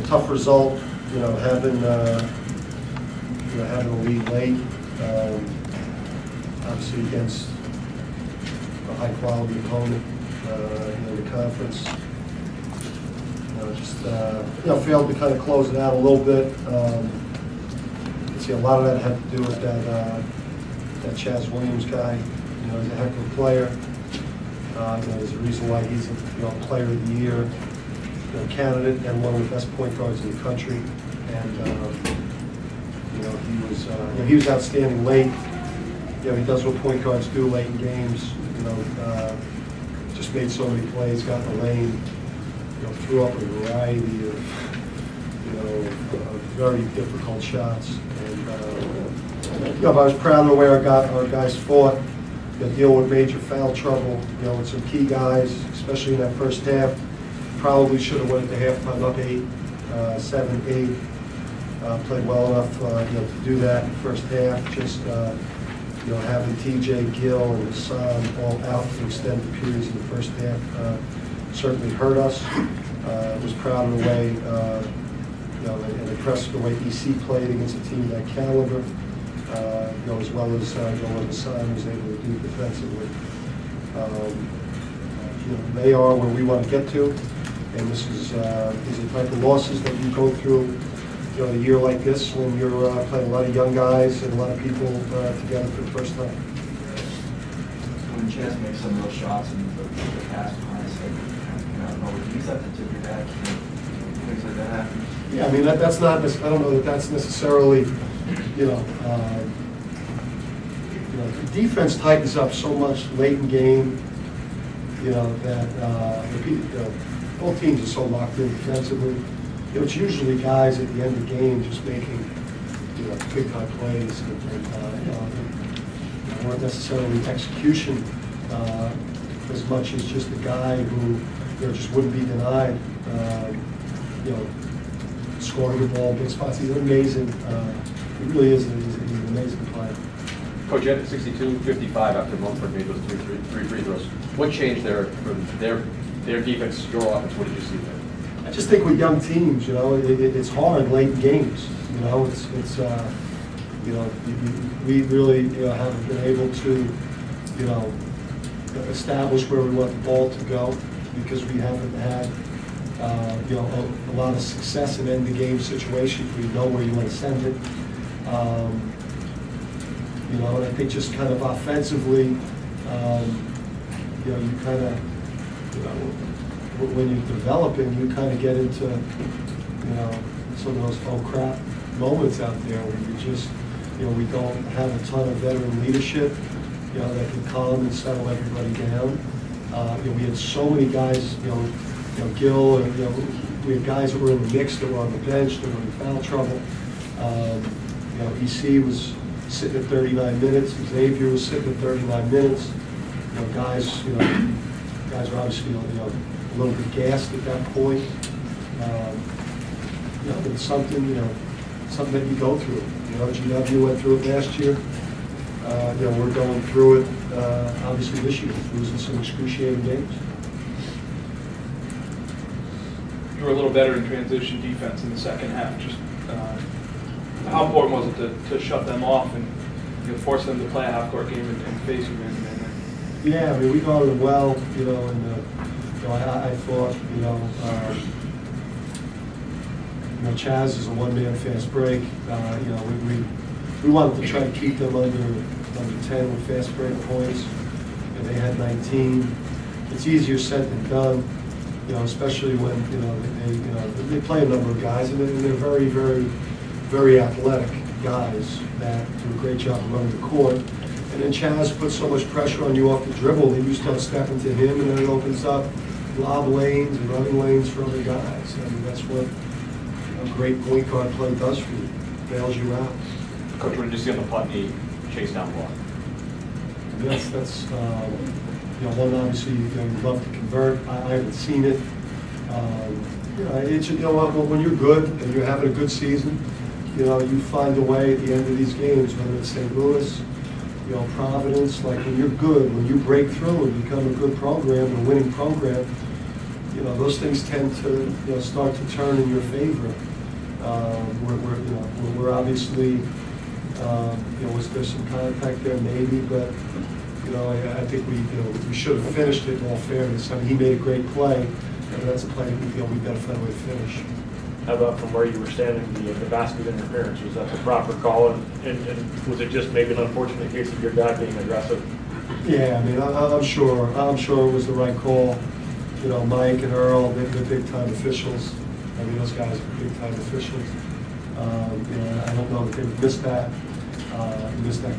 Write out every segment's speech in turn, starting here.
tough result, having having a lead late, obviously against a high-quality opponent in the conference. Just failed to kind of close it out a little bit. See, a lot of that had to do with that Chaz Williams guy. He's a heck of a player. There's a reason why he's a Player of the Year candidate and one of the best point guards in the country. And he was outstanding late. He does what point guards do late in games. Just made so many plays, got in the lane. Threw up a variety of very difficult shots. And but I was proud of the way our guys fought. Deal with major foul trouble. With some key guys, especially in that first half. Probably should have went at the halftime up 7, 8. Played well enough to do that in the first half. Just having TJ Gill and Hassan all out for extended periods in the first half certainly hurt us. Was proud of the way and impressed with the way EC played against a team of that caliber. As well as what Hassan was able to do defensively. They are where we want to get to, and this is the type of losses that you go through. A year like this when you're playing a lot of young guys and a lot of people together for the first time. When Chaz makes some real shots and the pass behind us, do you have to tip your back? Things like that happen? Yeah, I mean that's not. I don't know that that's necessarily. The defense tightens up so much late in game. That both teams are so locked in defensively. It's usually guys at the end of the game just making big time plays and weren't necessarily execution as much as just a guy who just wouldn't be denied. Scoring the ball, big spots. He's amazing. He really is. He's an amazing player. Coach, you had 62-55 after Mumford made those three free throws. What changed there from their defense, your offense? What did you see there? I just think with young teams, it's hard late in games. We really haven't been able to, establish where we want the ball to go because we haven't had, a lot of success in end of game situations. We know where you want to send it. And I think just kind of offensively, you kind of, when you're developing, you kind of get into, some of those oh crap moments out there where you just, we don't have a ton of veteran leadership, that can calm and settle everybody down. We had so many guys, Gil, and we had guys that were in the mix that were on the bench that were in foul trouble. EC was sitting at 39 minutes. Xavier was sitting at 39 minutes. Guys are obviously a little bit gassed at that point. It's something that you go through. GW went through it last year. We're going through it obviously this year, losing some excruciating games. You were a little better in transition defense in the second half. Just how important was it to shut them off and force them to play a half-court game and face you? Yeah, I mean we guarded them well. And I thought Chaz is a one-man fast break. We wanted to try to keep them under 10 with fast break points. They had 19. It's easier said than done. Especially when they play a number of guys, and they're very, very, very athletic guys that do a great job of running the court. And then Chaz puts so much pressure on you off the dribble that you start stepping to him, and then it opens up lob lanes and running lanes for other guys. I mean, that's what a great point guard play does for you. Bails you out. Coach, what did you see on the Putney chase down block? That's one obviously you'd love to convert. I haven't seen it. It's when you're good and you're having a good season, you find a way at the end of these games, whether it's St. Louis, Providence. Like when you're good, when you break through and become a good program, a winning program, those things tend to, start to turn in your favor. We're obviously, was there some contact there? Maybe, but, I think we should have finished it in all fairness. I mean, he made a great play, and that's a play that we feel we've got to find a way to finish. How about from where you were standing, the basket interference? Was that the proper call? And was it just maybe an unfortunate case of your guy being aggressive? Yeah, I mean, I'm sure it was the right call. Mike and Earl, they're big-time officials. I mean, those guys are big-time officials. I don't know that they would miss that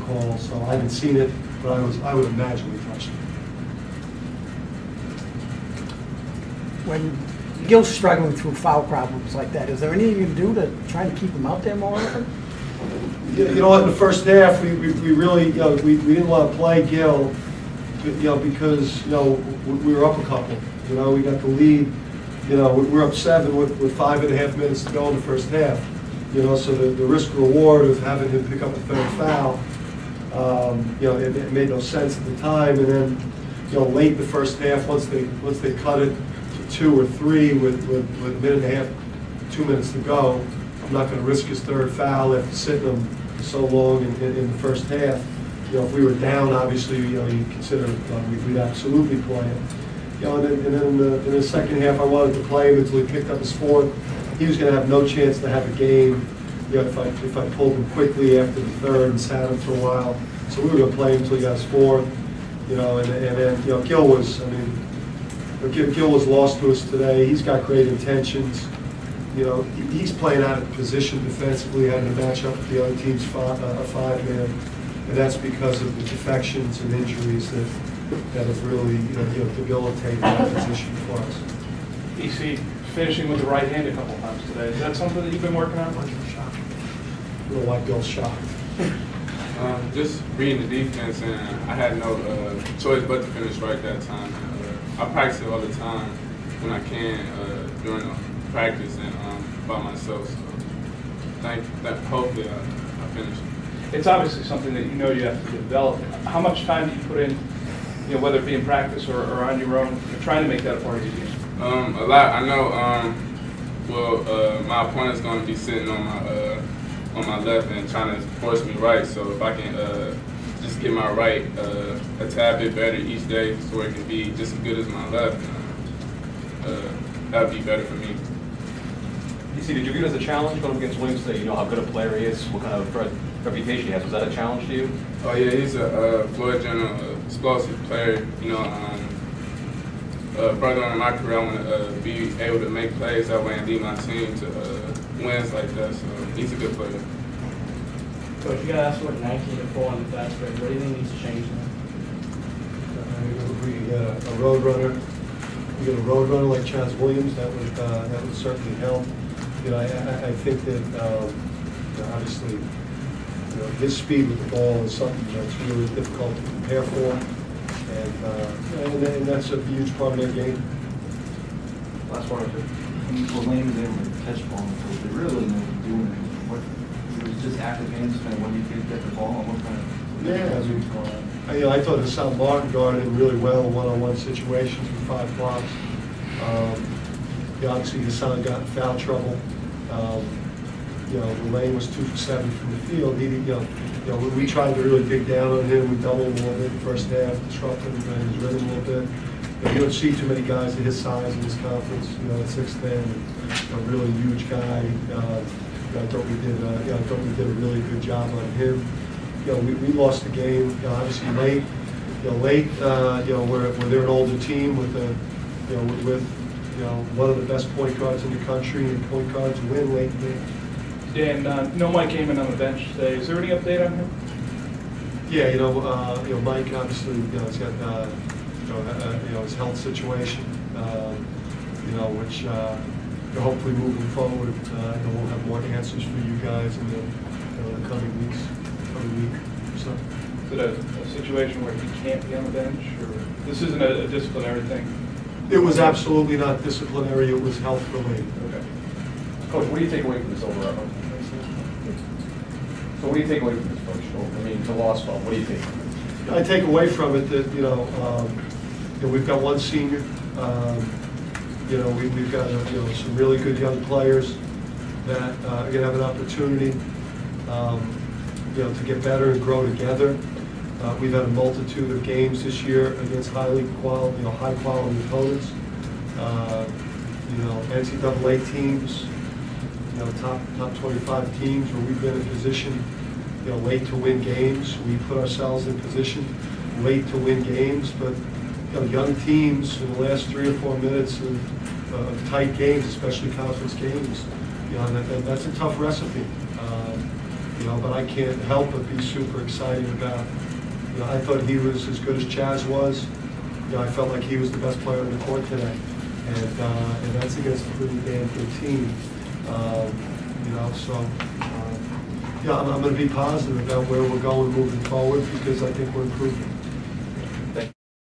call. So I haven't seen it, but I would imagine we touched it. When Gil's struggling through foul problems like that, is there anything you can do to try to keep him out there more often? In the first half, we really, we didn't want to play Gil, because, we were up a couple. We got the lead. We're up 7 with 5.5 minutes to go in the first half. So the risk reward of having him pick up the third foul, it made no sense at the time. And then, late in the first half, once they cut it to 2 or 3 with a minute and a half, 2 minutes to go, I'm not going to risk his third foul after sitting him so long in the first half. If we were down, obviously, you consider we'd absolutely play it. And then in the second half, I wanted to play him until he picked up his fourth. He was going to have no chance to have a game. If I pulled him quickly after the third and sat him for a while. So we were going to play him until he got his fourth. And then Gil was, Gil was lost to us today. He's got great intentions. He's playing out of position defensively, having to match up with the other team's five-man, and that's because of the defections and injuries that have really debilitated that position for us. EC finishing with the right hand a couple times today. Is that something that you've been working on? I don't know why Bill's shocked. Just reading the defense, and I had no choice but to finish right that time. I practice it all the time when I can during the practice and by myself. So hopefully I finish. It's obviously something that you have to develop. How much time do you put in, whether it be in practice or on your own, trying to make that a part of your game? A lot. I know. My opponent's going to be sitting on my left and trying to force me right. So if I can just get my right a tad bit better each day, so it can be just as good as my left, that would be better for me. Did you view it as a challenge going up against Williams today? You know how good a player he is, what kind of reputation he has. Was that a challenge to you? Oh yeah, he's a floor general, explosive player. Further on in my career, I want to be able to make plays that way and lead my team to wins like that. So he's a good player. Coach, you got to ask what 19-4 on the fast break. What do you think needs to change now? We got a road runner. We got a road runner like Chaz Williams. That would certainly help. I think that obviously, his speed with the ball is something that's really difficult to prepare for, and that's a huge part of their game. Last one or two. When Lane was able to catch the ball, they really know what to do. It was just active game spent when you could get the ball. What kind of was going on? I thought Hassan Martin guarded him really well in one-on-one situations with 5 blocks. Obviously, Hassan got in foul trouble. Lane was 2 for 7 from the field. We tried to really dig down on him. We doubled him a little bit in the first half, disrupted him and his rhythm a little bit. You don't see too many guys at his size in this conference. At 6'10", a really huge guy. I thought we did a really good job on him. We lost the game. Obviously late. Where they're an older team with one of the best point guards in the country, and point guards win late games. Dan, no Mike came in on the bench today. Is there any update on him? Yeah, Mike obviously, he's got his health situation, which hopefully moving forward, we'll have more answers for you guys in the coming week or so. Is it a situation where he can't be on the bench, or this isn't a disciplinary thing? It was absolutely not disciplinary. It was health related. Okay. Coach, what do you take away from this overall? So what do you take away from this, Coach? The loss ball. What do you think? I take away from it that we've got one senior. You know, we've got, you know, some really good young players that are gonna have an opportunity, you know, to get better and grow together. We've had a multitude of games this year against high quality opponents. You know, NCAA teams, you know, top 25 teams where we've been in position, you know, late to win games. We put ourselves in position late to win games, but, you know, young teams in the last 3 or 4 minutes of tight games, especially conference games, you know, that's a tough recipe. You know, but I can't help but be super excited about, you know, I thought he was as good as Chaz was. You know, I felt like he was the best player on the court today. And that's against a pretty damn good team. You know, so, yeah, I'm going to be positive about where we're going moving forward because I think we're improving.